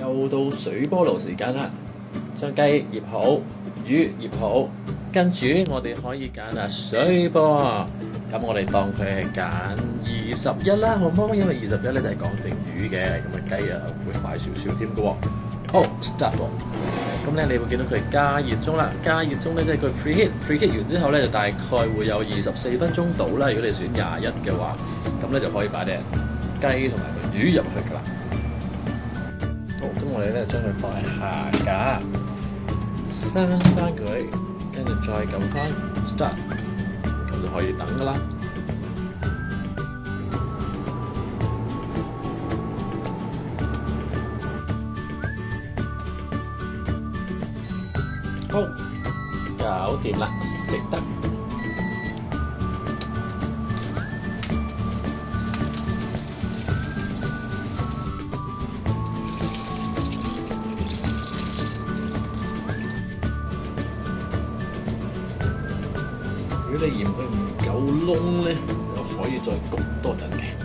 又到水波爐時間啦，將雞醃好，魚醃好，跟住我哋可以揀水波，咁我哋當佢係揀21啦，好冇？因為21咧就係講整魚嘅，咁雞會快少少添嘅喎。好 ，start 喎。咁咧你會見到佢加熱中啦，加熱中咧即係佢 preheat 完之後咧就大概會有24分鐘到啦。如果你選21嘅話，咁咧就可以擺啲雞同埋個魚入去㗎啦。好，咁我哋咧將佢放喺下架，閂翻佢，跟住再撳翻 start， 咁就可以等㗎啦。好，搞掂啦，食得。如果你嫌佢唔夠燶咧，就可以再焗多陣嘅。